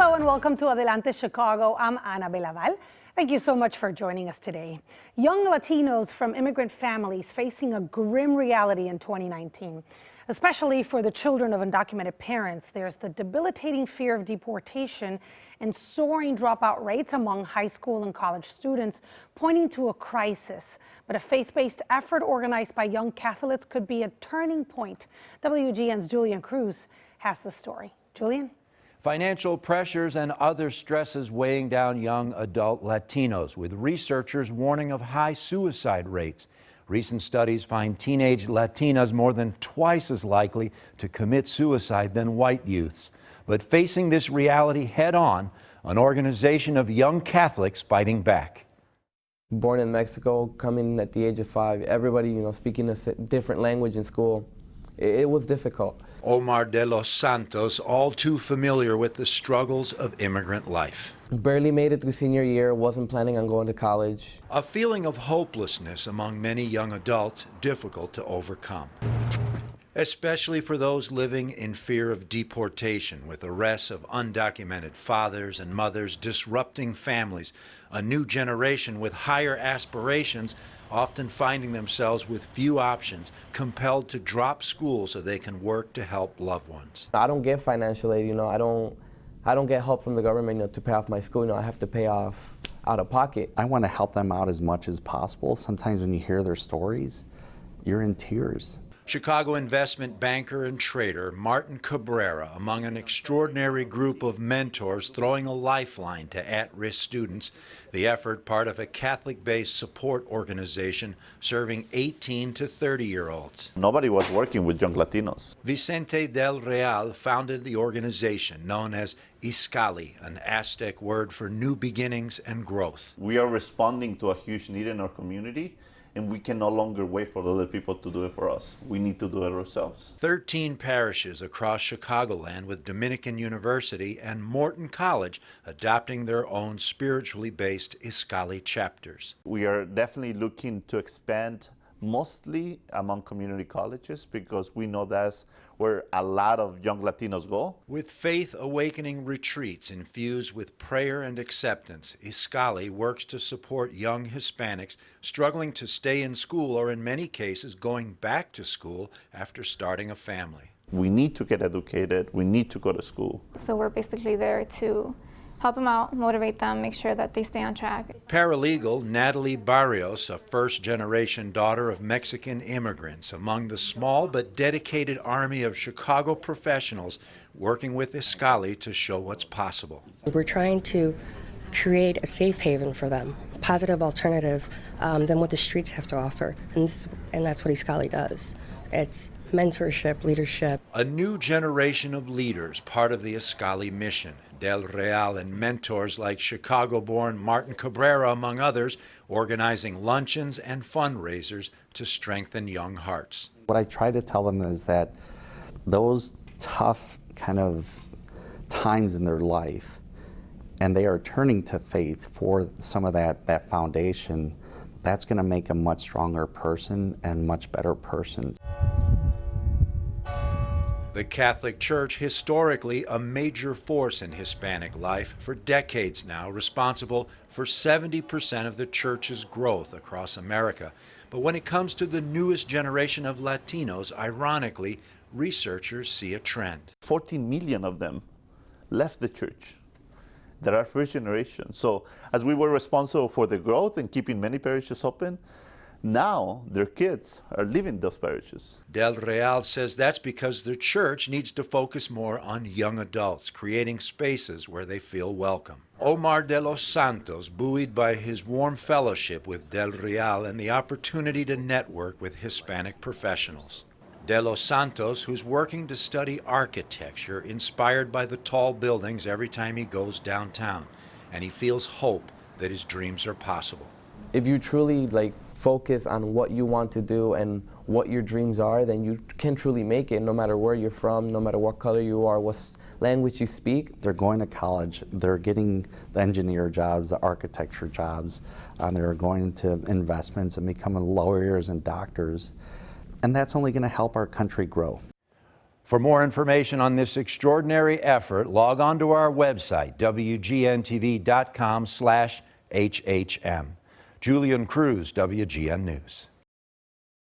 Hello and welcome to Adelante Chicago. I'm Ana Belaval. Thank you so much for joining us today. Young Latinos from immigrant families facing a grim reality in 2019. Especially for the children of undocumented parents, there's the debilitating fear of deportation and soaring dropout rates among high school and college students, pointing to a crisis. But a faith-based effort organized by young Catholics could be a turning point. WGN's Julian Cruz has the story. Julian? Financial pressures and other stresses weighing down young adult Latinos, with researchers warning of high suicide rates. Recent studies find teenage Latinas more than twice as likely to commit suicide than white youths. But facing this reality head-on, an organization of young Catholics fighting back. Born in Mexico, coming at the age of 5, everybody, speaking a different language in school, it was difficult. Omar de los Santos, all too familiar with the struggles of immigrant life. Barely made it through senior year, wasn't planning on going to college. A feeling of hopelessness among many young adults, difficult to overcome. Especially for those living in fear of deportation, with arrests of undocumented fathers and mothers disrupting families, a new generation with higher aspirations often finding themselves with few options, compelled to drop school so they can work to help loved ones. I don't get financial aid, I don't get help from the government, to pay off my school, I have to pay off out of pocket. I want to help them out as much as possible. Sometimes when you hear their stories, you're in tears. Chicago investment banker and trader Martin Cabrera, among an extraordinary group of mentors throwing a lifeline to at-risk students. The effort part of a Catholic-based support organization serving 18 to 30-year-olds. Nobody was working with young Latinos. Vicente del Real founded the organization known as Iskali, an Aztec word for new beginnings and growth. We are responding to a huge need in our community, and we can no longer wait for other people to do it for us. We need to do it ourselves. 13 parishes across Chicagoland, with Dominican University and Morton College adopting their own spiritually based Iskali chapters. We are definitely looking to expand mostly among community colleges, because we know that's where a lot of young Latinos go. With faith awakening retreats infused with prayer and acceptance, Iskali works to support young Hispanics struggling to stay in school, or in many cases going back to school after starting a family. We need to get educated, we need to go to school. So we're basically there to help them out, motivate them, make sure that they stay on track. Paralegal Natalie Barrios, a first-generation daughter of Mexican immigrants, among the small but dedicated army of Chicago professionals working with Iskali to show what's possible. We're trying to create a safe haven for them, positive alternative than what the streets have to offer, and that's what Iskali does. It's mentorship, leadership. A new generation of leaders, part of the Iskali mission. Del Real and mentors like Chicago-born Martin Cabrera, among others, organizing luncheons and fundraisers to strengthen young hearts. What I try to tell them is that those tough kind of times in their life, and they are turning to faith for some of that foundation, that's going to make a much stronger person and much better person. The Catholic Church, historically a major force in Hispanic life, for decades now responsible for 70% of the church's growth across America. But when it comes to the newest generation of Latinos, ironically, researchers see a trend. 14 million of them left the church. That are first generation. So as we were responsible for the growth and keeping many parishes open, now their kids are leaving those parishes. Del Real says that's because the church needs to focus more on young adults, creating spaces where they feel welcome. Omar de los Santos, buoyed by his warm fellowship with Del Real and the opportunity to network with Hispanic professionals. De los Santos, who's working to study architecture, inspired by the tall buildings every time he goes downtown, and he feels hope that his dreams are possible. If you truly focus on what you want to do and what your dreams are, then you can truly make it, no matter where you're from, no matter what color you are, what language you speak. They're going to college, they're getting the engineer jobs, the architecture jobs, they're going to investments and becoming lawyers and doctors. And that's only going to help our country grow. For more information on this extraordinary effort, log on to our website, WGN-TV.com/HHM. Julian Cruz, WGN News.